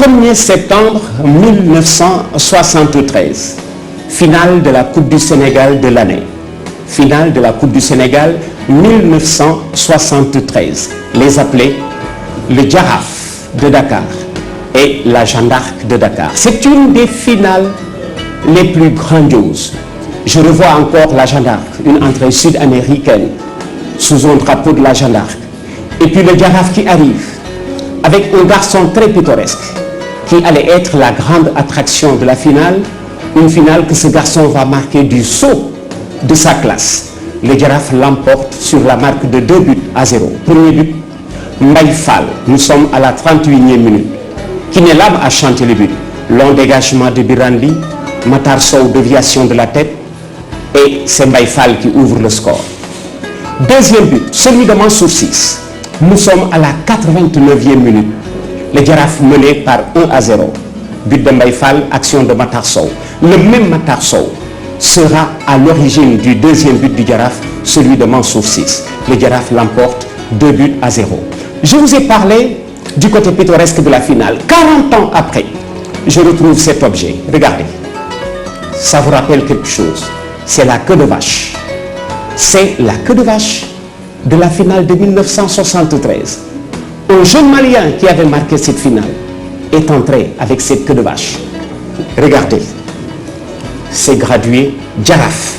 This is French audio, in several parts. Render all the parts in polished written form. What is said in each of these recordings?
1er septembre 1973, finale de la Coupe du Sénégal de l'année. Finale de la Coupe du Sénégal 1973. Les appelés le Jaraaf de Dakar et la Jeanne d'Arc de Dakar. C'est une des finales les plus grandioses. Je revois encore la Jeanne d'Arc, une entrée sud-américaine sous un drapeau de la Jeanne d'Arc. Et puis le Jaraaf qui arrive avec un garçon très pittoresque qui allait être la grande attraction de la finale. Une finale que ce garçon va marquer du sceau de sa classe. Le Jaraaf l'emporte sur la marque de 2-0. Premier but, Mbaye Fall. Nous sommes à la 38e minute. Qui n'est là à chanter le but. Long dégagement de Birandi, Matar Sow, déviation de la tête, et c'est Mbaye Fall qui ouvre le score. Deuxième but, celui de Mansour 6. Nous sommes à la 89e minute. Le Jaraaf mené par 1-0. But de Mbaye Fall, action de Matar Sow. Le même Matar Sow sera à l'origine du deuxième but du Jaraaf, celui de Mansour 6. Le Jaraaf l'emporte 2-0. Je vous ai parlé du côté pittoresque de la finale. 40 ans après, je retrouve cet objet. Regardez. Ça vous rappelle quelque chose. C'est la queue de vache. C'est la queue de vache de la finale de 1973. Un jeune Malien qui avait marqué cette finale est entré avec cette queue de vache. Regardez. C'est gradué Jaraaf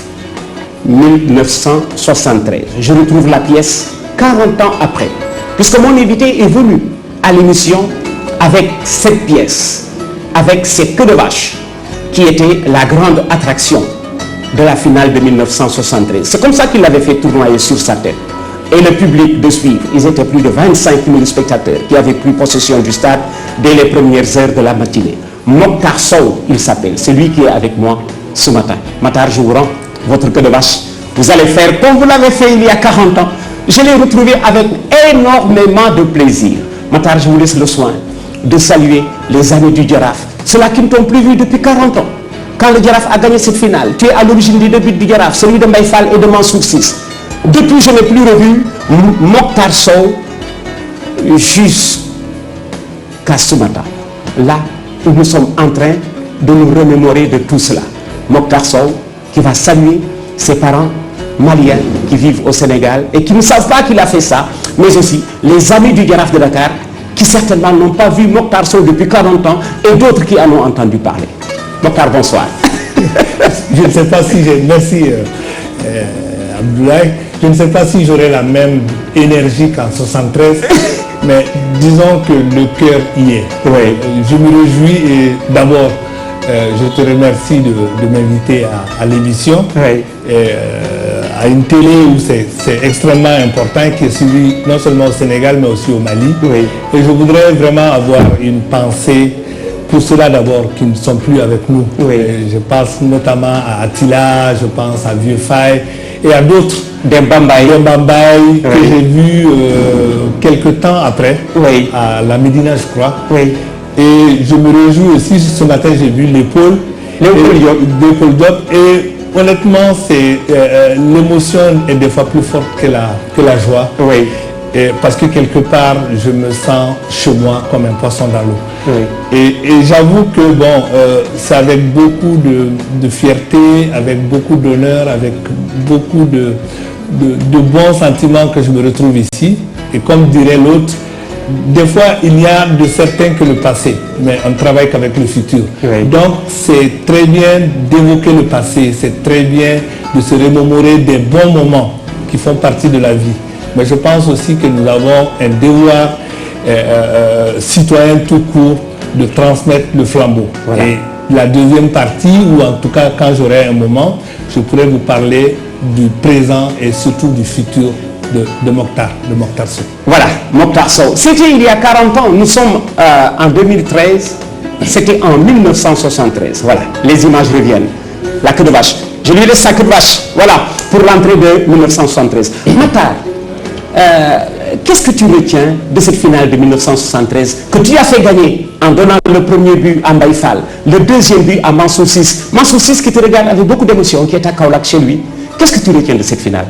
1973. Je retrouve la pièce 40 ans après. Puisque mon invité est venu à l'émission avec cette pièce, avec cette queue de vache, qui était la grande attraction de la finale de 1973. C'est comme ça qu'il l'avait fait tournoyer sur sa tête. Et le public de suivre, ils étaient plus de 25 000 spectateurs qui avaient pris possession du stade dès les premières heures de la matinée. Mokhtar Sow, il s'appelle, c'est lui qui est avec moi ce matin. Matar, je vous rends votre queue de vache. Vous allez faire comme vous l'avez fait il y a 40 ans. Je l'ai retrouvé avec énormément de plaisir. Matar, je vous laisse le soin de saluer les amis du Jaraaf. Ceux-là qui ne t'ont plus vu depuis 40 ans. Quand le Jaraaf a gagné cette finale, tu es à l'origine des deux buts du Jaraaf, celui de Mbaye Fall et de Mansour 6. Depuis, je n'ai plus revu Mokhtar Sow jusqu'à ce matin. Là où nous sommes en train de nous remémorer de tout cela. Mokhtar Sow qui va saluer ses parents maliens qui vivent au Sénégal et qui ne savent pas qu'il a fait ça, mais aussi les amis du Jaraaf de Dakar qui certainement n'ont pas vu Mokhtar Sow depuis 40 ans et d'autres qui en ont entendu parler. Mokhtar, bonsoir. Je ne sais pas si j'ai... Merci Abdoulaye. Je ne sais pas si j'aurai la même énergie qu'en 73, mais disons que le cœur y est. Oui. Je me réjouis et d'abord, je te remercie de m'inviter à l'émission, Oui. à une télé où c'est extrêmement important, qui est suivi non seulement au Sénégal, mais aussi au Mali. Oui. Et je voudrais vraiment avoir une pensée pour ceux-là d'abord qui ne sont plus avec nous. Oui. Je pense notamment à Attila, je pense à Vieux Faye et à d'autres. Dembambaye, que Oui. j'ai vu quelques temps après, Oui. à la Médina, je crois. Oui. Et je me réjouis aussi, ce matin j'ai vu Léopold Diop, et honnêtement, l'émotion est des fois plus forte que la joie. Oui. Parce que quelque part, je me sens chez moi comme un poisson dans l'eau. Oui. Et j'avoue que bon, c'est avec beaucoup de fierté, avec beaucoup d'honneur, avec beaucoup de bons sentiments que je me retrouve ici. Et comme dirait l'autre, des fois il n'y a de certain que le passé, mais on travaille qu'avec le futur. Oui. Donc c'est très bien d'évoquer le passé, c'est très bien de se remémorer des bons moments qui font partie de la vie. Mais je pense aussi que nous avons un devoir citoyen tout court de transmettre le flambeau. Voilà. Et la deuxième partie, ou en tout cas quand j'aurai un moment, je pourrai vous parler du présent et surtout du futur de Mokhtar Sow. Voilà, Mokhtar Sow. C'était il y a 40 ans, nous sommes en 2013, c'était en 1973. Voilà, les images reviennent. La queue de vache. Je lui laisse sa queue de vache, voilà, pour l'entrée de 1973. Mokhtar, qu'est-ce que tu retiens de cette finale de 1973 que tu as fait gagner en donnant le premier but à Mbaye Fall, le deuxième but à Mansour 6. Mansour 6 qui te regarde avec beaucoup d'émotion, qui est à Kaolack chez lui. Qu'est-ce que tu retiens de cette finale?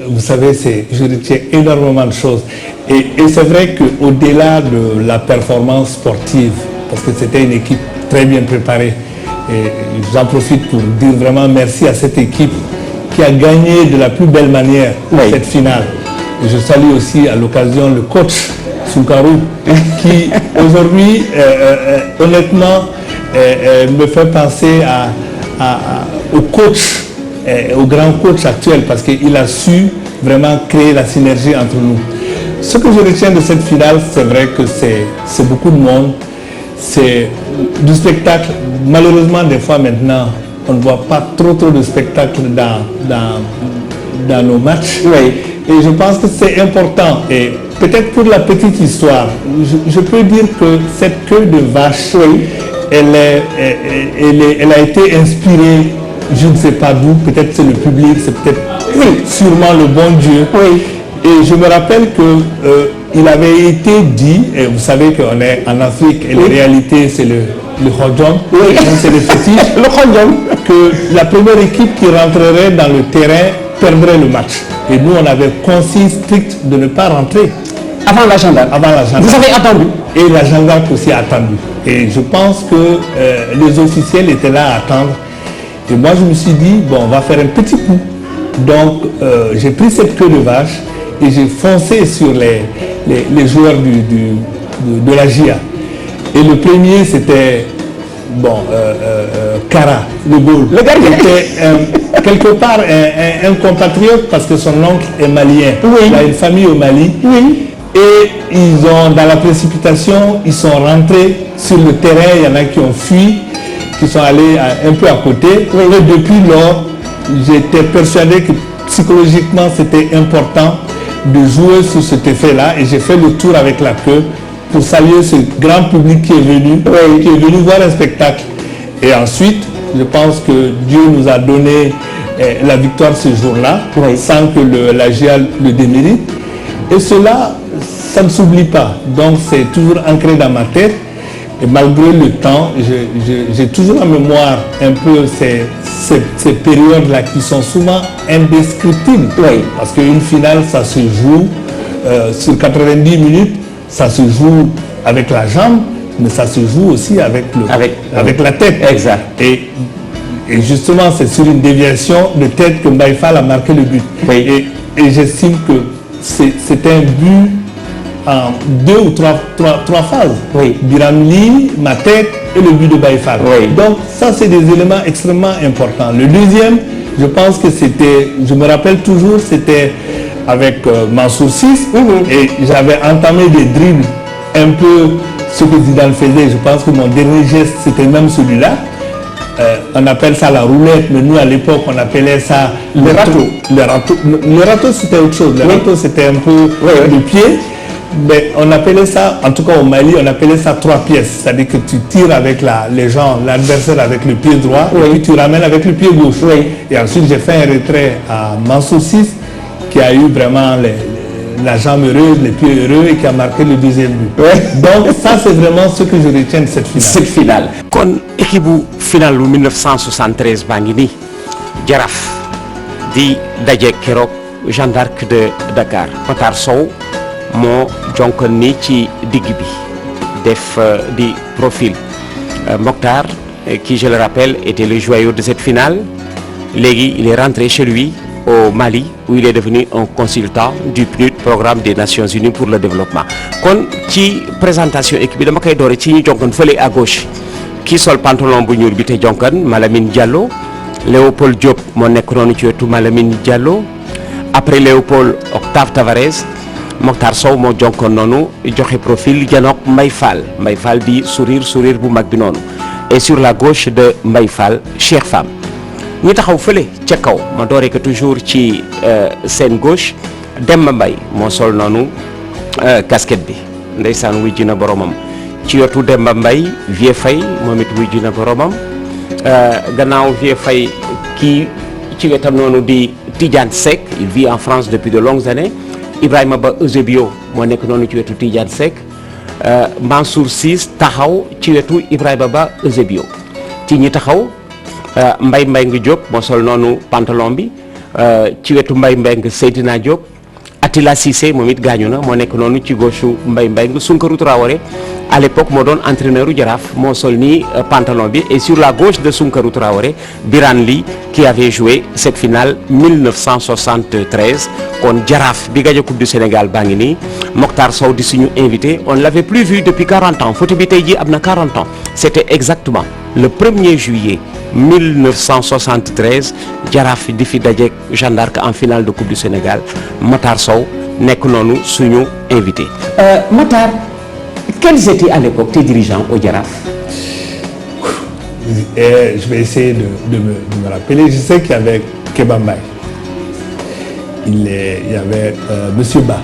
vous savez, je retiens énormément de choses. Et c'est vrai qu'au-delà de la performance sportive, parce que c'était une équipe très bien préparée, et j'en profite pour dire vraiment merci à cette équipe qui a gagné de la plus belle manière cette finale. Et je salue aussi à l'occasion le coach Soukarou, qui aujourd'hui, honnêtement, me fait penser au coach, au grand coach actuel, parce qu'il a su vraiment créer la synergie entre nous. Ce que je retiens de cette finale, c'est vrai que c'est beaucoup de monde, c'est du spectacle. Malheureusement, des fois maintenant, on ne voit pas trop de spectacles dans nos matchs. Et je pense que c'est important. Et peut-être pour la petite histoire, je peux dire que cette queue de vache, elle a été inspirée, je ne sais pas d'où, peut-être c'est le public, c'est peut-être sûrement le bon Dieu. Et je me rappelle qu'il avait été dit, et vous savez qu'on est en Afrique et la réalité c'est le Khodjom, c'est le fétiche, que la première équipe qui rentrerait dans le terrain perdrait le match. Et nous on avait consigne stricte de ne pas rentrer. Avant la gendarme. Vous avez attendu. Et la gendarme aussi a attendu. Et je pense que les officiels étaient là à attendre. Et moi je me suis dit, bon, on va faire un petit coup. Donc j'ai pris cette queue de vache et j'ai foncé sur les joueurs de la GIA. Et le premier c'était Kara, le goal. Le gardien. C'était quelque part un compatriote parce que son oncle est malien. Il a une famille au Mali. Et ils ont, dans la précipitation, ils sont rentrés sur le terrain, il y en a qui ont fui, qui sont allés un peu à côté. Et depuis lors, j'étais persuadé que psychologiquement c'était important de jouer sur cet effet-là. Et j'ai fait le tour avec la queue pour saluer ce grand public qui est venu voir un spectacle. Et ensuite, je pense que Dieu nous a donné la victoire ce jour-là, sans que la GIA le démérite. Et cela, ça ne s'oublie pas. Donc c'est toujours ancré dans ma tête. Et malgré le temps, j'ai toujours en mémoire un peu ces périodes-là qui sont souvent indescriptibles. Parce qu'une finale, ça se joue sur 90 minutes, ça se joue avec la jambe, mais ça se joue aussi avec la tête. Exact. Et justement, c'est sur une déviation de tête que Mbaye Fall a marqué le but. Et j'estime que c'était un but en 2 ou 3 phases. Biramli, ma tête et le but de Mbaye Fall. Donc ça c'est des éléments extrêmement importants. Le deuxième, je pense que c'était, je me rappelle toujours, c'était avec Mansour 6 et j'avais entamé des dribbles un peu ce que Zidane faisait. Je pense que mon dernier geste c'était même celui-là. On appelle ça la roulette, mais nous à l'époque on appelait ça le râteau. Le râteau c'était autre chose, le râteau c'était un peu le pied, mais on appelait ça, en tout cas au Mali, on appelait ça 3 pièces, c'est-à-dire que tu tires avec l'adversaire avec le pied droit, et puis tu ramènes avec le pied gauche. Et ensuite j'ai fait un retrait à Mansour 6 qui a eu vraiment la jambe heureuse, les pieds heureux et qui a marqué le deuxième but. Donc ça c'est vraiment ce que je retiens de cette finale. Cette finale. Kon équipe finale 1973 baa ngi nii Jaraaf di daje keroog Jeanne d'Arc de Dakar. Matar Sow moo jonkoon ni ci digg bi def di profil. Mokhtar qui je le rappelle était le joyau de cette finale. Léegi il est rentré chez lui au Mali où il est devenu un consultant du PNUD, programme des Nations Unies pour le développement. Kon ci présentation équipe bi dama koy doore ci ñu jonkoon fële à gauche ki sol pantalon bu ñuul bi te jonkoon Malamine Diallo, Léopold Diop moo nekk noonu ci wetu Malamine Diallo. Après Léopold, Octave Tavares, Mokhtar Sow moo jonkoon noonu joxe profil janook Mbaye Fall di sourire bu mag bi noonu. Et sur la gauche de Mbaye Fall, Cheikh Fam. ñi taxaw fële ca kaw ma dooree ko toujours ci seen gauche Demba Mbaye moo sol noonu casquette bi ndeysaan wuy ji na boromam ci wetu Demba Mbaye Vieux Faye moom it wuy ji na boromam gannaaw Vieux Faye kii ci wetam noonu di Tidiane Seck, il vit en France depuis de longues années. Ibrahima Ba Eusebio moo nekk noonu ci wetu Tidiane Seck. Mansour Ciss taxaw ci wetu Ibrahima Ba Eusebio ci ñi taxaw Mbaye Mbengue Diop moo sol noonu pantalon bi ci wetu Mbaye Mbengue Seydina Diop, Attila Cissé moom it gaañu na moo nekk noonu ci gauche Mbaye Mbengue, Sounkarou Traoré à l'époque moo doon entraîneur u Jaraaf moo sol nii pantalon bi, et sur la gauche de Sounkarou Traoré Birane Ly qui avait joué cette finale 1973. kon Jaraaf bi gagné Coupe du Sénégal baa ngi nii, Mokhtar Sow di suñu invité. On ne l'avait plus vu depuis 40 ans photo bi tey jii am na 40 ans. C'était exactement le 1er juillet 1973 Jaraaf di fi dajeek Jeanne d'Arc en finale de Coupe du Sénégal. Matar Sow nekk noonu suñu invité. Matar, quels étaient à l'époque tes dirigeants au Jaraaf? Je vais essayer de me rappeler. Je sais qu'il y avait Kéba Mbaye. Il y avait Monsieur Ba.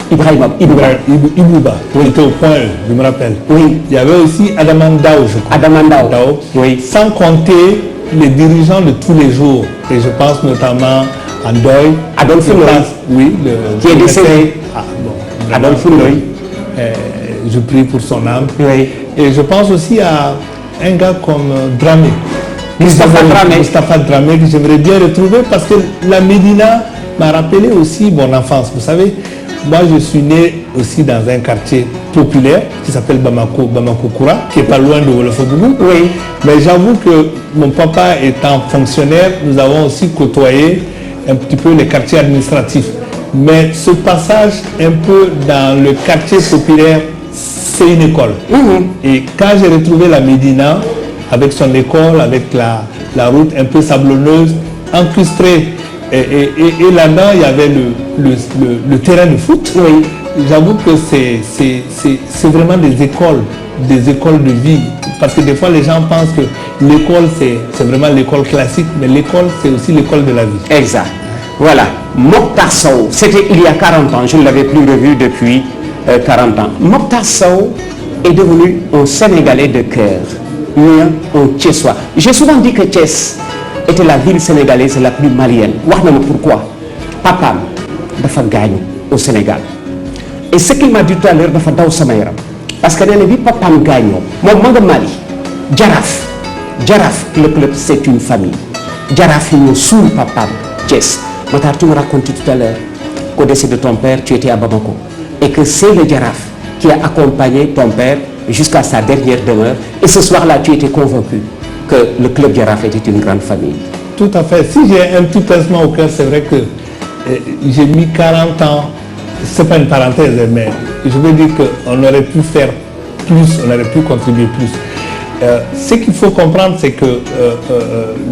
Ibouba, qui était au point E, je me rappelle. Oui. Il y avait aussi Adaman Dao, je crois. Adaman Dao. Oui. Sans compter les dirigeants de tous les jours. Et je pense notamment à Ndoye. Adolphe Ndoye. Oui. Qui est décédé. Adolphe Ndoye. Je prie pour son âme. Oui. Et je pense aussi à un gars comme Dramé. Moustapha Dramé, que j'aimerais bien retrouver parce que la Médina m'a rappelé aussi mon enfance. Vous savez, moi je suis né aussi dans un quartier populaire qui s'appelle Bamako Koura, qui est pas loin de Wolofobougou. Oui. Mais j'avoue que mon papa étant fonctionnaire, nous avons aussi côtoyé un petit peu les quartiers administratifs. Mais ce passage un peu dans le quartier populaire, c'est une école. Et quand j'ai retrouvé la Médina, avec son école, avec la route un peu sablonneuse, encastrée, et là-dedans, il y avait le terrain de foot. Oui. J'avoue que c'est vraiment des écoles de vie. Parce que des fois, les gens pensent que l'école, c'est vraiment l'école classique, mais l'école, c'est aussi l'école de la vie. Exact. Voilà. Mokhtar Sow, c'était il y a 40 ans, je ne l'avais plus revu depuis 40 ans. Mokhtar Sow est devenu un Sénégalais de cœur, un Thiessois. J'ai souvent dit que Thiès était la ville sénégalaise la plus malienne. Wax na ma pourquoi. Papaam dafa gaañu au Sénégal. Et ce qu'il m'a dit tout à l'heure dafa daw sama yaram. Parce que nee na bi papaam gaañoo moom ma nga Mali. Jaraaf le club c'est une famille. Jaraaf yi ñoo suul papaam Thiès. Matar, tu me racontais tout à l'heure qu'au décès de ton père, tu étais à Bamako. Et que c'est le Jaraaf qui a accompagné ton père jusqu'à sa dernière demeure. Et ce soir-là, tu étais convaincu que le club Jaraaf était une grande famille. Tout à fait. Si j'ai un petit pincement au cœur, c'est vrai que j'ai mis 40 ans. C'est pas une parenthèse, mais je veux dire qu'on aurait pu faire plus, on aurait pu contribuer plus. Ce qu'il faut comprendre, c'est que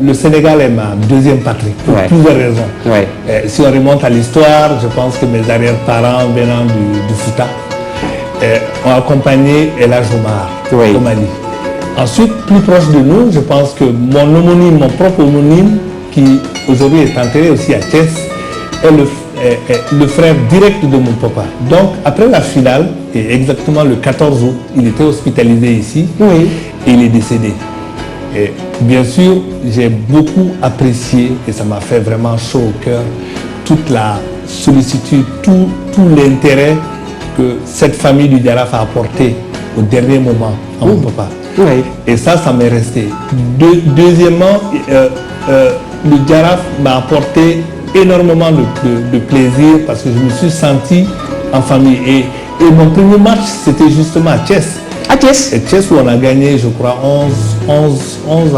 le Sénégal est ma deuxième patrie, pour plusieurs raisons. Ouais. Si on remonte à l'histoire, je pense que mes arrière-parents venant du Fouta ont accompagné El Hadj Omar au Mali. Ensuite, plus proche de nous, je pense que mon homonyme, mon propre homonyme, qui aujourd'hui est enterré aussi à Thiès, est le frère direct de mon papa. Donc, après la finale, et exactement le 14 août, il était hospitalisé ici. Oui. Et il est décédé. Et bien sûr, j'ai beaucoup apprécié, et ça m'a fait vraiment chaud au cœur, toute la sollicitude, tout l'intérêt que cette famille du Jaraaf a apporté au dernier moment à mon papa. Oui. Et ça m'est resté. Deuxièmement, le Jaraaf m'a apporté énormément de plaisir parce que je me suis senti en famille. Et mon premier match, c'était justement à Thiès. À Thiès. Et Thiès où on a gagné, je crois, 11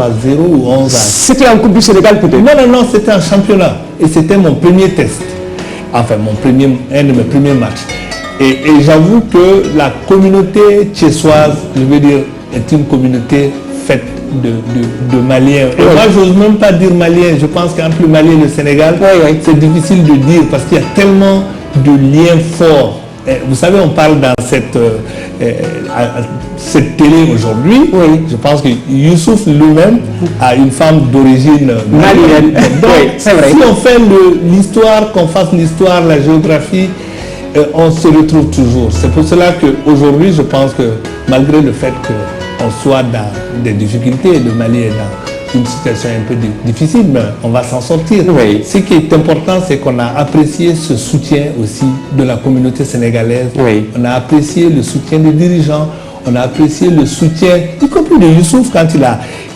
à 0 ou 11 à... C'était en Coupe du Sénégal peut-être? Non, c'était un championnat. Et c'était mon premier test. Enfin, un de mes premiers matchs. Et j'avoue que la communauté thiessoise, je veux dire, est une communauté faite de Maliens. Et moi, j'ose même pas dire Maliens. Je pense qu'entre le Mali et le Sénégal, c'est difficile de dire parce qu'il y a tellement de liens forts. Vous savez, on parle dans cette télé aujourd'hui. Oui. Je pense que Youssouf lui-même a une femme d'origine malienne. Donc, c'est vrai. Si on fait l'histoire, qu'on fasse l'histoire, la géographie, on se retrouve toujours. C'est pour cela qu'aujourd'hui, je pense que malgré le fait qu'on soit dans des difficultés, le Mali est dans une situation un peu difficile, mais on va s'en sortir. Oui. Ce qui est important, c'est qu'on a apprécié ce soutien aussi de la communauté sénégalaise. Oui. On a apprécié le soutien des dirigeants. On a apprécié le soutien, y compris de Youssouf, quand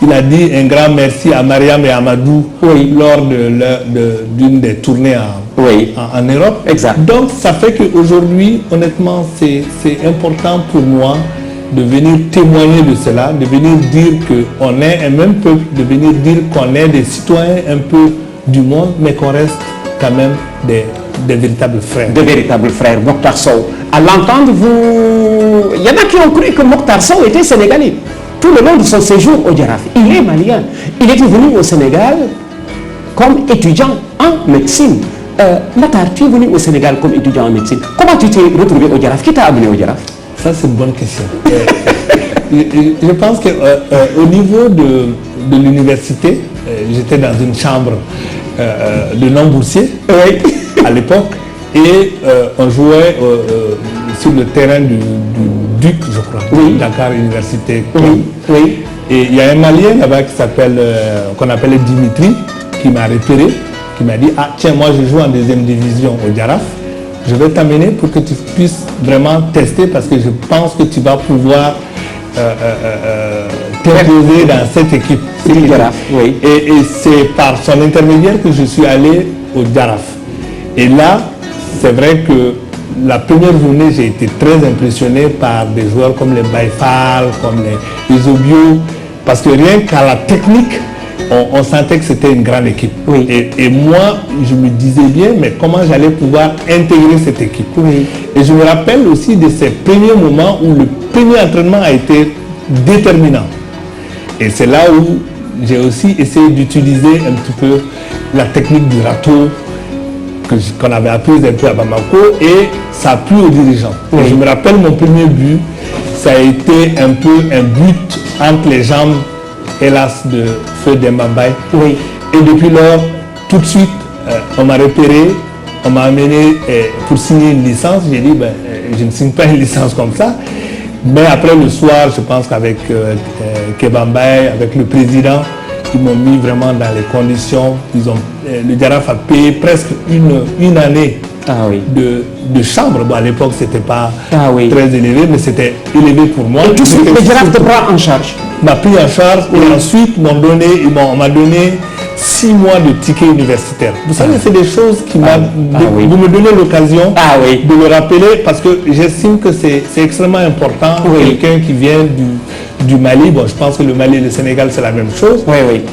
il a dit un grand merci à Mariam et Amadou lors d'une des tournées en Europe. Exact. Donc ça fait qu'aujourd'hui, honnêtement, c'est important pour moi de venir témoigner de cela, de venir dire qu'on est un même peuple, de venir dire qu'on est des citoyens un peu du monde, mais qu'on reste quand même des véritables frères. Des véritables frères, Mokhtar Sow. À l'entendre, il y en a qui ont cru que Mokhtar Sow était sénégalais. Tout le long de son séjour au Djaraf, il est malien. Il était venu au Sénégal comme étudiant en médecine. Matar, tu es venu au Sénégal comme étudiant en médecine. Comment tu t'es retrouvé au Djaraf? Qui t'a amené au Djaraf? Ça, c'est une bonne question. Je pense qu'au niveau de l'université, j'étais dans une chambre de non-boursiers à l'époque et on jouait sur le terrain du Duc, je crois, Dakar Université. Et il y a un Malien là-bas qu'on appelait Dimitri, qui m'a repéré, qui m'a dit « Ah tiens, moi je joue en deuxième division au Djaraf. Je vais t'amener pour que tu puisses vraiment tester parce que je pense que tu vas pouvoir t'imposer dans cette équipe. » Et c'est par son intermédiaire que je suis allé au Djaraf. Et là, c'est vrai que la première journée, j'ai été très impressionné par des joueurs comme les Baïfal, comme les Obio, parce que rien qu'à la technique, on sentait que c'était une grande équipe. Et moi, je me disais bien, mais comment j'allais pouvoir intégrer cette équipe. Et je me rappelle aussi de ces premiers moments où le premier entraînement a été déterminant. Et c'est là où j'ai aussi essayé d'utiliser un petit peu la technique du râteau qu'on avait apprise un peu à Bamako et ça a plu aux dirigeants. Et je me rappelle mon premier but, ça a été un peu un but entre les jambes, hélas, de Feu Dembambaye. Et depuis lors, tout de suite, on m'a repéré, on m'a amené pour signer une licence. J'ai dit, je ne signe pas une licence comme ça. Mais après le soir, je pense qu'avec Kebambaye, avec le président, ils m'ont mis vraiment dans les conditions. Le Djaraf a payé presque une année de chambre. Bon, à l'époque, ce n'était pas très élevé, mais c'était élevé pour moi. Et tout de suite, le Djaraf te prend en charge? M'a pris en charge et ensuite on m'a donné 6 mois de ticket universitaire. Vous savez, c'est des choses qui vous me donnez l'occasion de le rappeler parce que j'estime que c'est extrêmement important. Quelqu'un qui vient du Mali, bon, je pense que le Mali et le Sénégal c'est la même chose,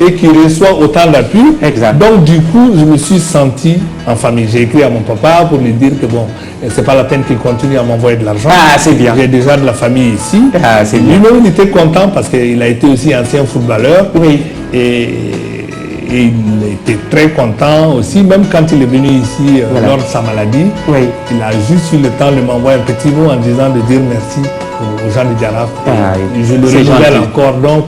et qui reçoit autant d'appui. Donc du coup, je me suis senti en famille. J'ai écrit à mon papa pour lui dire que bon, c'est pas la peine qu'il continue à m'envoyer de l'argent. C'est bien. J'ai déjà de la famille ici. Lui-même, il était content parce qu'il a été aussi ancien footballeur. Et il était très content aussi, même quand il est venu ici lors de sa maladie. Il a juste eu le temps de m'envoyer un petit mot en disant de dire merci aux gens du Djaraf. Je le renouvelle encore. Donc,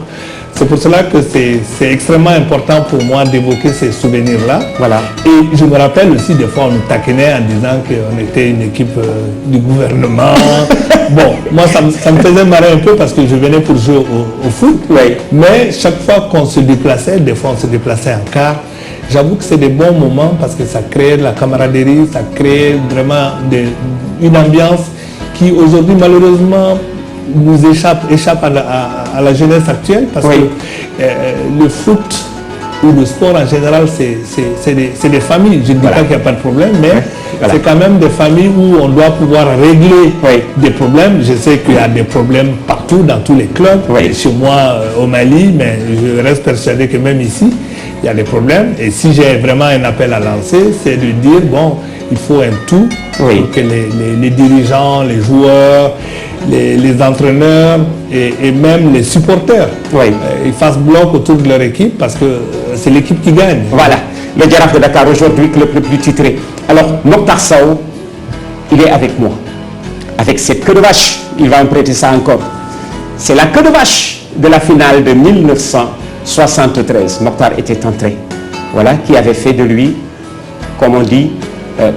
c'est pour cela que c'est extrêmement important pour moi d'évoquer ces souvenirs-là. Et je me rappelle aussi, des fois, on nous taquinait en disant qu'on était une équipe du gouvernement. Bon, moi, ça me faisait marrer un peu parce que je venais pour jouer au foot. Mais chaque fois qu'on se déplaçait, des fois on se déplaçait en car, j'avoue que c'est des bons moments parce que ça créait de la camaraderie, ça créait vraiment une ambiance qui aujourd'hui, malheureusement, nous échappe à la jeunesse actuelle parce que le foot ou le sport en général, c'est des familles. Je ne dis pas qu'il n'y a pas de problème, mais c'est quand même des familles où on doit pouvoir régler des problèmes. Je sais qu'il y a des problèmes partout, dans tous les clubs, chez moi au Mali, mais je reste persuadé que même ici, il y a des problèmes. Et si j'ai vraiment un appel à lancer, c'est de dire, bon, il faut un tout pour que les dirigeants, les joueurs, les entraîneurs et même les supporters ils fassent bloc autour de leur équipe parce que c'est l'équipe qui gagne. Voilà, le Djaraf de Dakar aujourd'hui, club le plus titré. Alors, Mokhtar Sow, il est avec moi. Avec cette queue de vache, il va me prêter ça encore. C'est la queue de vache de la finale de 1973. Mokhtar était entré. Voilà, qui avait fait de lui, comme on dit,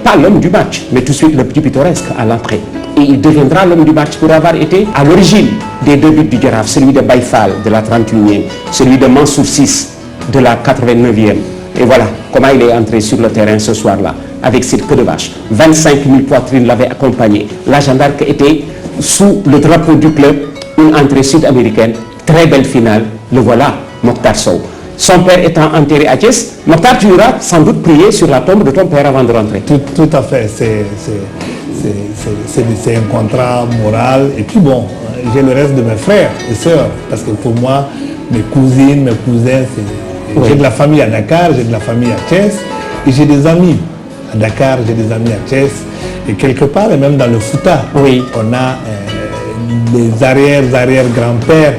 pas l'homme du match, mais tout de suite le petit pittoresque à l'entrée. Et il deviendra l'homme du match pour avoir été à l'origine des 2 buts du Djaraf, celui de Baïfal de la 31e, celui de Mansour 6 de la 89e. Et voilà comment il est entré sur le terrain ce soir-là, avec cette queue de vache. 25 000 poitrines l'avaient accompagné. La Jeanne d'Arc était sous le drapeau du club, une entrée sud-américaine, très belle finale. Le voilà, Mokhtar Sow. Son père étant enterré à Thiès, Mokhtar, tu iras sans doute prier sur la tombe de ton père avant de rentrer. Tout à fait, c'est un contrat moral. Et puis bon, j'ai le reste de mes frères et sœurs, parce que pour moi, mes cousines, mes cousins, j'ai de la famille à Dakar, j'ai de la famille à Thiès, et j'ai des amis à Dakar, j'ai des amis à Thiès, et quelque part, et même dans le Fouta, on a des arrière-grands-pères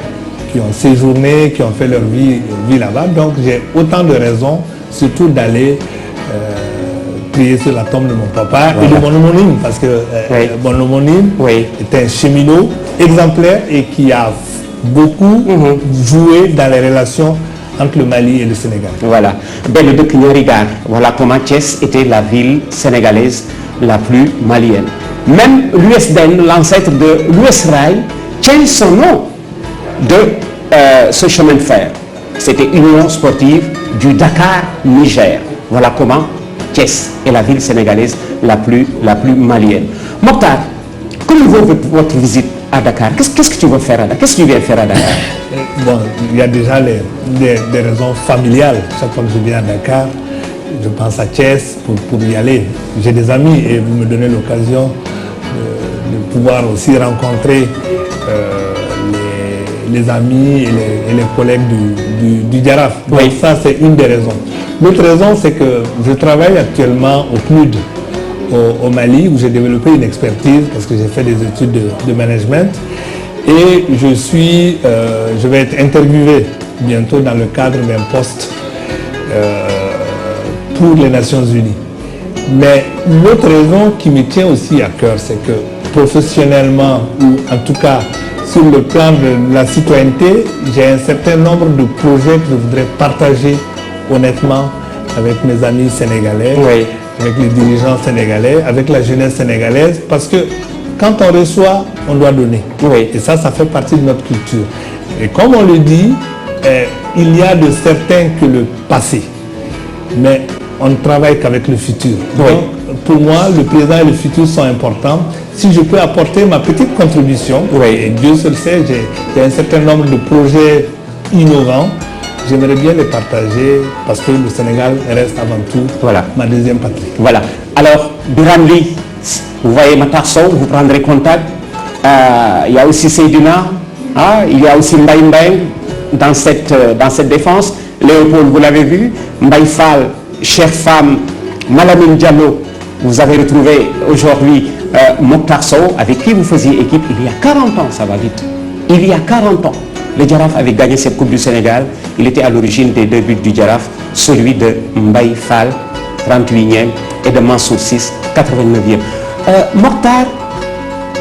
qui ont séjourné, qui ont fait leur vie là-bas. Donc j'ai autant de raisons, surtout d'aller prier sur la tombe de mon papa et de mon homonyme, parce que mon homonyme est un cheminot exemplaire et qui a beaucoup joué dans les relations entre le Mali et le Sénégal. Voilà. Ben, voilà comment Thiès était la ville sénégalaise la plus malienne. Même l'USDN, l'ancêtre de l'US-Rail, tient son nom de ce chemin de fer. C'était Union sportive du Dakar-Niger. Voilà comment Thiès est la ville sénégalaise la plus malienne. Mokhtar, comment vaut votre visite à Dakar? Qu'est-ce que tu veux faire à Dakar? Qu'est-ce que tu viens faire à Dakar? Bon, il y a déjà des raisons familiales. Chaque fois que je viens à Dakar, je pense à Thiès pour y aller. J'ai des amis et vous me donnez l'occasion de pouvoir aussi rencontrer les amis et les collègues du Djaraf. Donc ça, c'est une des raisons. L'autre raison, c'est que je travaille actuellement au PNUD, au Mali, où j'ai développé une expertise parce que j'ai fait des études de management. Et je vais être interviewé bientôt dans le cadre d'un poste pour les Nations Unies. Mais l'autre raison qui me tient aussi à cœur, c'est que professionnellement, ou en tout cas sur le plan de la citoyenneté, j'ai un certain nombre de projets que je voudrais partager honnêtement avec mes amis sénégalais, avec les dirigeants sénégalais, avec la jeunesse sénégalaise, parce que quand on reçoit, on doit donner. Et ça fait partie de notre culture. Et comme on le dit, il y a de certains que le passé, mais on ne travaille qu'avec le futur. Donc, pour moi, le présent et le futur sont importants. Si je peux apporter ma petite contribution, et Dieu seul sait, j'ai un certain nombre de projets innovants, j'aimerais bien les partager parce que le Sénégal reste avant tout ma deuxième patrie. Voilà. Alors, Biramli, vous voyez Mokhtar Sow, vous prendrez contact. Il y a aussi Seydina, il y a aussi Mbaye Mbaye dans cette défense. Léopold, vous l'avez vu. Mbaye Fall, chère femme, Malamine Diallo, vous avez retrouvé aujourd'hui Mokhtar Sow, avec qui vous faisiez équipe il y a 40 ans, ça va vite. Il y a 40 ans, le Djaraf avait gagné cette Coupe du Sénégal. Il était à l'origine des 2 buts du Djaraf, celui de Mbaye Fall, 38e, et de Mansour 6, 89e. Mokhtar,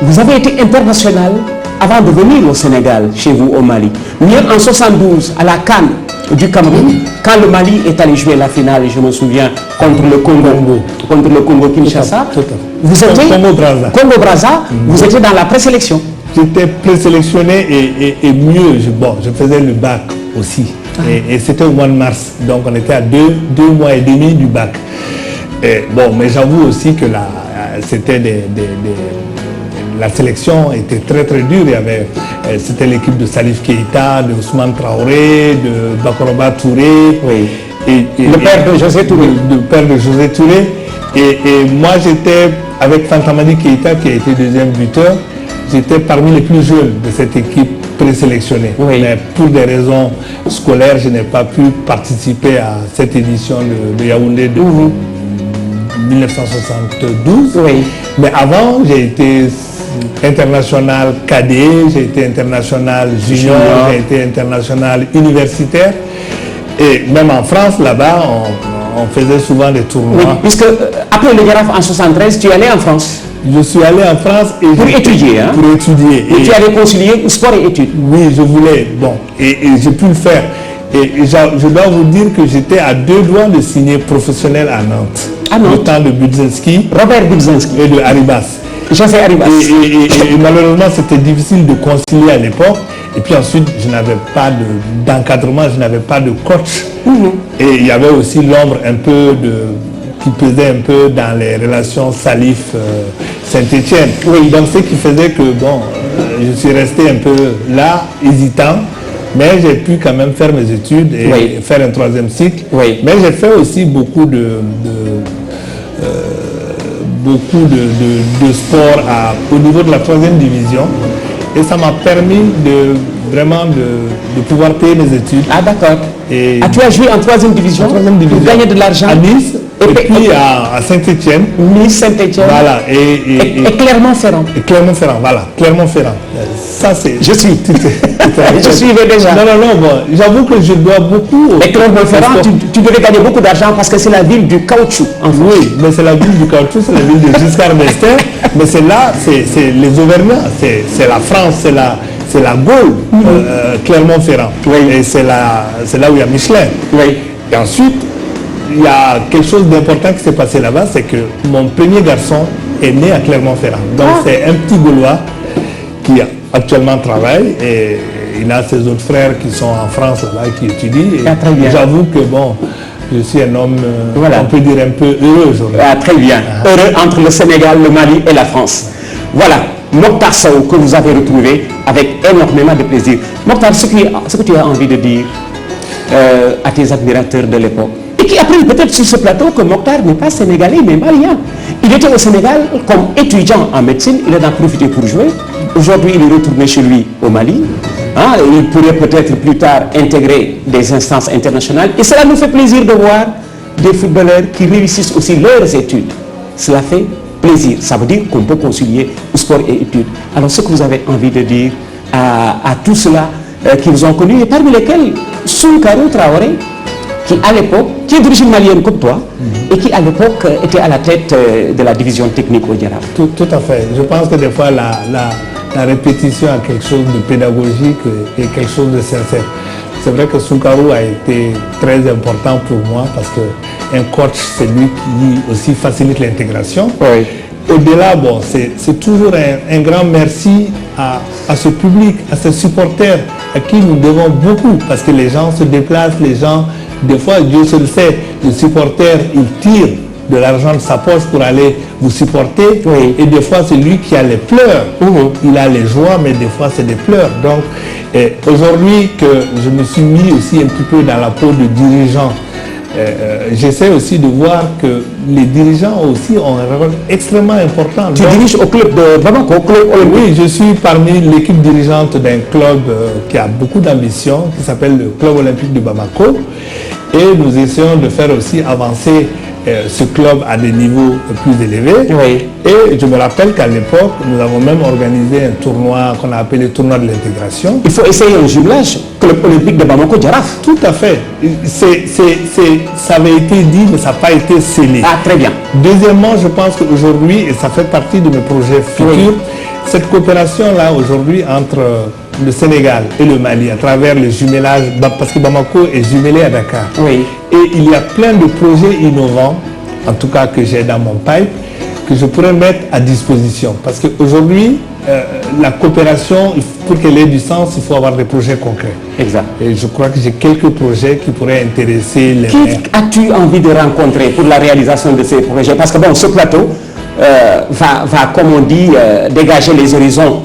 vous avez été international avant de venir au Sénégal, chez vous au Mali. Mieux en 72, à la CAN du Cameroun, quand le Mali est allé jouer la finale, je me souviens, contre le Congo Kinshasa. Vous étiez Congo-Brazza, vous étiez dans la présélection. J'étais présélectionné et mieux, je faisais le bac aussi. Et c'était au mois de mars, donc on était à deux mois et demi du bac. Mais j'avoue aussi que la sélection était très dure. C'était l'équipe de Salif Keïta, de Ousmane Traoré, de Bakoroba Touré, le père de José Touré. Le père de José Touré. Et moi j'étais avec Fantamadi Keïta qui a été deuxième buteur. J'étais parmi les plus jeunes de cette équipe présélectionnée. Mais pour des raisons scolaires, je n'ai pas pu participer à cette édition de Yaoundé de 1972. Mais avant, j'ai été international cadet, j'ai été international junior, j'ai été international universitaire. Et même en France, là-bas, on faisait souvent des tournois. Puisque après le Djaraf en 73, tu es allé en France. Je suis allé en France et pour étudier. Pour étudier. Et tu avais concilié sport et études. Oui, je voulais. Et j'ai pu le faire. Et je dois vous dire que j'étais à 2 doigts de signer professionnel à Nantes. Le temps de Budzinski. Robert Budzinski. Et de Haribas. José Haribas. Et malheureusement, c'était difficile de concilier à l'époque. Et puis ensuite, je n'avais pas d'encadrement, je n'avais pas de coach. Et il y avait aussi l'ombre un peu qui pesait un peu dans les relations Salif-Saint-Étienne. Donc ce qui faisait que je suis resté un peu là, hésitant. Mais j'ai pu quand même faire mes études et faire un 3e cycle. Oui. Mais j'ai fait aussi beaucoup de sport au niveau de la 3e division. Et ça m'a permis vraiment de pouvoir payer mes études. Ah d'accord. Et tu as joué en 3e division, pour gagner de l'argent à Nice et puis à Saint-Étienne. Nice, Saint-Étienne. Voilà. Et Clermont-Ferrand. Et Clermont-Ferrand, voilà. Clermont-Ferrand. Ça c'est... Je suis. Je suivais déjà. Non, bon, j'avoue que je dois beaucoup... Et Clermont-Ferrand, tu devais gagner beaucoup d'argent parce que c'est la ville du caoutchouc. Oui, mais c'est la ville du caoutchouc, c'est la ville de Giscard d'Estaing. Mais c'est là, c'est les Auvergnats, c'est la France, c'est la Gaule, Clermont-Ferrand. Oui. Et c'est là où il y a Michelin. Oui. Et ensuite, il y a quelque chose d'important qui s'est passé là-bas, c'est que mon premier garçon est né à Clermont-Ferrand. Donc c'est un petit Gaulois qui actuellement travaille et il a ses autres frères qui sont en France là-bas qui étudient. Ah, très bien. J'avoue que bon, je suis un homme, voilà. on peut dire un peu heureux aujourd'hui. Ah, très bien. Heureux entre le Sénégal, le Mali et la France. Voilà. Mokhtar Sow que vous avez retrouvé avec énormément de plaisir. Mokhtar, ce que tu as envie de dire à tes admirateurs de l'époque et qui apprennent peut-être sur ce plateau que Mokhtar n'est pas sénégalais mais malien. Il était au Sénégal comme étudiant en médecine, il en a profité pour jouer. Aujourd'hui, il est retourné chez lui au Mali. Hein, il pourrait peut-être plus tard intégrer des instances internationales. Et cela nous fait plaisir de voir des footballeurs qui réussissent aussi leurs études. Cela fait plaisir. Ça veut dire qu'on peut concilier sport et études. Alors, ce que vous avez envie de dire à tous ceux-là qui vous ont connus, et parmi lesquels Sounkarou Traoré, qui à l'époque, qui est d'origine malienne comme toi, et qui à l'époque était à la tête de la division technique au Jaraaf. Tout à fait. Je pense que des fois, la répétition a quelque chose de pédagogique et quelque chose de sincère. C'est vrai que Sounkarou a été très important pour moi parce qu'un coach, c'est lui qui aussi facilite l'intégration. Oui. Au-delà, bon, c'est toujours un grand merci à ce public, à ces supporters à qui nous devons beaucoup parce que les gens se déplacent, les gens, des fois, Dieu se le sait, les supporters, ils tirent de l'argent de sa poche pour aller vous supporter. Oui. Et des fois, c'est lui qui a les pleurs. Il a les joies, mais des fois, c'est des pleurs. Donc, aujourd'hui que je me suis mis aussi un petit peu dans la peau de dirigeant, j'essaie aussi de voir que les dirigeants aussi ont un rôle extrêmement important. Tu diriges au club de Bamako, au club olympique. Oui, je suis parmi l'équipe dirigeante d'un club qui a beaucoup d'ambition, qui s'appelle le Club olympique de Bamako. Et nous essayons de faire aussi avancer ce club à des niveaux plus élevés. Oui. Et je me rappelle qu'à l'époque, nous avons même organisé un tournoi qu'on a appelé le tournoi de l'intégration. Il faut essayer un jumelage, club olympique de Bamako Jaraaf. Tout à fait. Ça avait été dit, mais ça n'a pas été scellé. Ah, très bien. Deuxièmement, je pense qu'aujourd'hui, et ça fait partie de mes projets futurs, cette coopération-là aujourd'hui entre le Sénégal et le Mali à travers le jumelage, parce que Bamako est jumelé à Dakar. Oui. Et il y a plein de projets innovants, en tout cas que j'ai dans mon pipe, que je pourrais mettre à disposition. Parce qu'aujourd'hui, la coopération, pour qu'elle ait du sens, il faut avoir des projets concrets. Exact. Et je crois que j'ai quelques projets qui pourraient intéresser les Qui maires. as-tu envie de rencontrer pour la réalisation de ces projets? Parce que bon, ce plateau va, comme on dit, dégager les horizons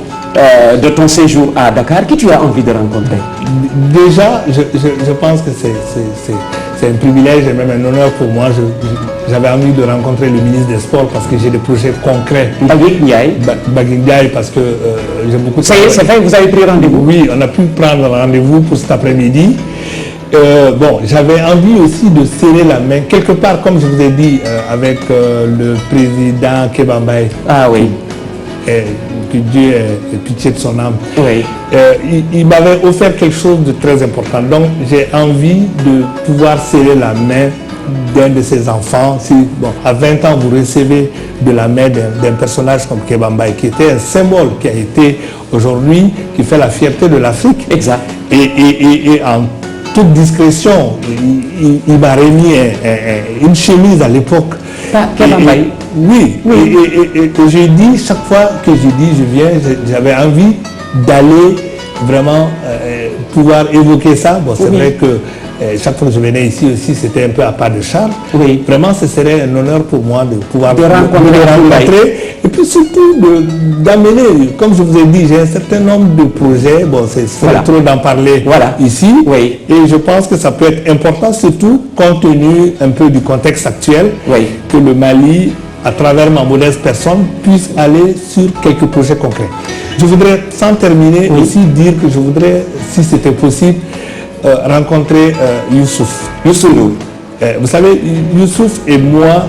de ton séjour à Dakar. Qui tu as envie de rencontrer? Déjà, je pense que c'est un privilège et même un honneur pour moi. J'avais envie de rencontrer le ministre des Sports parce que j'ai des projets concrets. Mbagui Ndiaye. Mbagui Ndiaye parce que j'ai beaucoup de... Ça y est, c'est fait, vous avez pris rendez-vous? Oui, on a pu prendre rendez-vous pour cet après-midi. Bon, j'avais envie aussi de serrer la main, quelque part, comme je vous ai dit, avec le président Kebambaye. Ah oui. Que Dieu ait pitié de son âme. Oui. Il m'avait offert quelque chose de très important. Donc, j'ai envie de pouvoir serrer la main d'un de ses enfants. Si, bon, à 20 ans, vous recevez de la main d'un personnage comme Kebambaye, qui était un symbole, qui a été aujourd'hui, qui fait la fierté de l'Afrique. Exact. Et en toute discrétion, il m'a remis une chemise à l'époque. Kebambaye. Oui, et j'ai dit, chaque fois que je viens, j'avais envie d'aller vraiment pouvoir évoquer ça. Bon, c'est vrai que chaque fois que je venais ici aussi, c'était un peu à pas de charge. Oui. Vraiment, ce serait un honneur pour moi de pouvoir De rencontrer. et puis surtout d'amener, comme je vous ai dit, j'ai un certain nombre de projets, bon, c'est Voilà. trop d'en parler Voilà. ici, Oui. et je pense que ça peut être important, surtout compte tenu un peu du contexte actuel, Oui. que le Mali, à travers ma modeste personne, puisse aller sur quelques projets concrets. Je voudrais, sans terminer, aussi dire que je voudrais, si c'était possible, rencontrer Youssouf. Youssou Ndour. Vous savez, Youssouf et moi,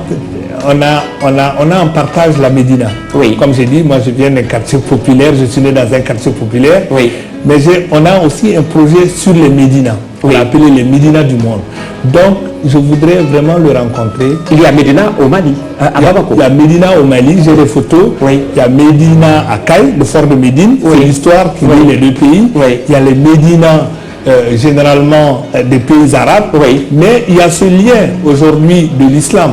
on a en partage la Médina. Oui. Comme j'ai dit, moi je viens d'un quartier populaire, je suis né dans un quartier populaire. Oui. Mais on a aussi un projet sur les Médinas. Oui. On l'a appelé les Médinas du monde. Donc, je voudrais vraiment le rencontrer. Il y a Médina au Mali, à Bamako. Il y a Médina au Mali, j'ai des photos. Oui. Il y a Médina à Caille, le fort de Médine, Oui. c'est l'histoire qui Oui. lie les deux pays. Oui. Il y a les Médinas, généralement des pays arabes. Oui. Mais il y a ce lien aujourd'hui de l'islam.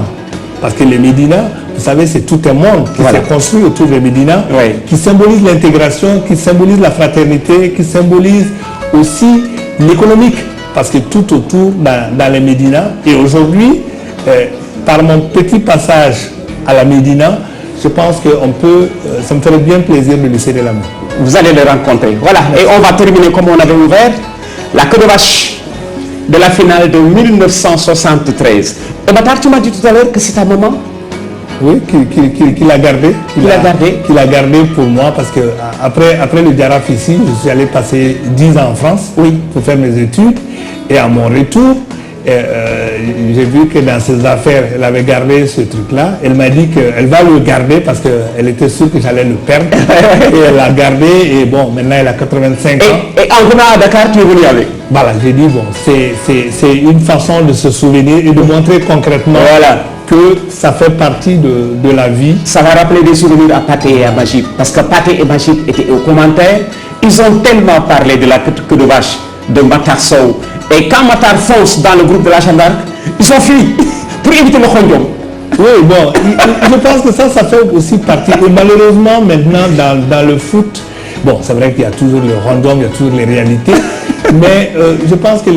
Parce que les Médinas, vous savez, c'est tout un monde qui Voilà. s'est construit autour des Médinas, Oui. qui symbolise l'intégration, qui symbolise la fraternité, qui symbolise aussi l'économique. Parce que tout autour dans les Médinas, et aujourd'hui, par mon petit passage à la Médina, je pense que ça me ferait bien plaisir de lui serrer la main. Vous allez le rencontrer. Voilà, et on va terminer comme on avait ouvert, la queue de vache de la finale de 1973. Et Matar, tu m'as dit tout à l'heure que c'est ta maman. Oui, qu'il a gardé. Qu'il a gardé pour moi, parce que après le Djaraf ici, je suis allé passer 10 ans en France pour faire mes études. Et à mon retour, j'ai vu que dans ses affaires, elle avait gardé ce truc-là. Elle m'a dit qu'elle va le garder parce qu'elle était sûre que j'allais le perdre. Et elle l'a gardé, et bon, maintenant elle a 85 ans. Et en venant à Dakar, tu es venu avec. Voilà, j'ai dit, bon, c'est une façon de se souvenir et de montrer concrètement que ça fait partie de la vie. Ça va rappeler des souvenirs à Pathé et à Magib. Parce que Pathé et Magib étaient aux commentaires. Ils ont tellement parlé de la queue de vache de Matar Sow. Et quand Matar fonce dans le groupe de la Jeanne d'Arc, ils ont fui pour éviter le Khondjom. Oui, bon, je pense que ça fait aussi partie. Et malheureusement, maintenant, dans le foot, bon, c'est vrai qu'il y a toujours le random, il y a toujours les réalités, mais je pense que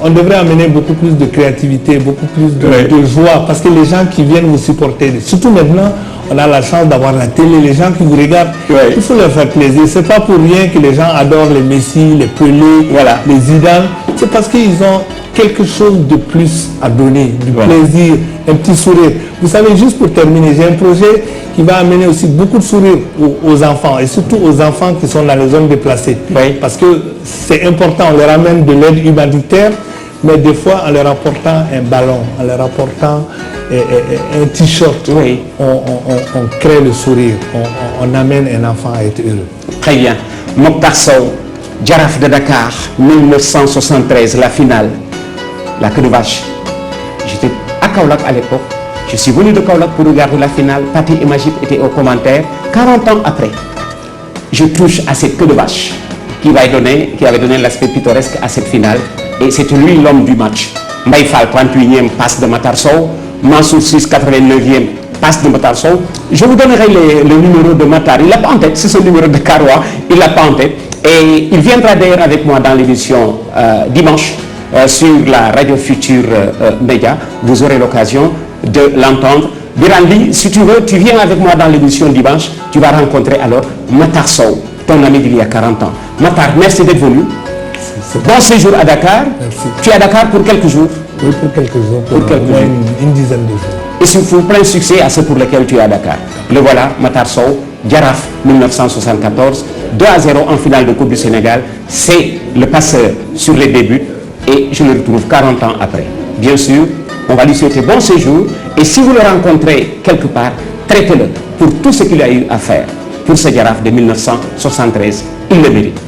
on devrait amener beaucoup plus de créativité, beaucoup plus de joie, parce que les gens qui viennent vous supporter, surtout maintenant, on a la chance d'avoir la télé, les gens qui vous regardent, il faut leur faire plaisir. C'est pas pour rien que les gens adorent les Messi, les Pelé, les Zidane. C'est parce qu'ils ont quelque chose de plus à donner, du plaisir, un petit sourire. Vous savez, juste pour terminer, j'ai un projet qui va amener aussi beaucoup de sourire aux enfants, et surtout aux enfants qui sont dans les zones déplacées. Parce que c'est important, on leur amène de l'aide humanitaire, mais des fois en leur apportant un ballon, en leur apportant un t-shirt, on crée le sourire, on amène un enfant à être heureux. Très bien. Mokhtar Sow, Djaraf de Dakar, 1973, la finale, la queue de vache. J'étais à Kaolack à l'époque. Je suis venu de Kaolack pour regarder la finale. Pathé et Magib étaient aux commentaires. 40 ans après, je touche à cette queue de vache qui avait donné l'aspect pittoresque à cette finale. Et c'était lui l'homme du match. Mbaye Fall, 38e, passe de Matar Sow. Mansour 6, 89e, passe de Matar Sow. Je vous donnerai le numéro de Matar. Il l'a pas en tête, c'est son numéro de Karoua. Il l'a pas en tête. Et il viendra d'ailleurs avec moi dans l'émission dimanche sur la radio Futur Média. Vous aurez l'occasion de l'entendre. Birandi, si tu veux, tu viens avec moi dans l'émission dimanche. Tu vas rencontrer alors Matar Sow, ton ami d'il y a 40 ans. Matar, merci d'être venu. Bon séjour à Dakar. Merci. Tu es à Dakar pour quelques jours. Oui, pour quelques jours, Pour quelques jours. Une dizaine de jours. Et surtout, plein succès à ceux pour lesquels tu es à Dakar. Le voilà, Matar Sow, Djaraf 1974, 2-0 en finale de Coupe du Sénégal. C'est le passeur sur les débuts et je le retrouve 40 ans après. Bien sûr, on va lui souhaiter bon séjour et si vous le rencontrez quelque part, traitez-le pour tout ce qu'il a eu à faire pour ce Djaraf de 1973. Il le mérite.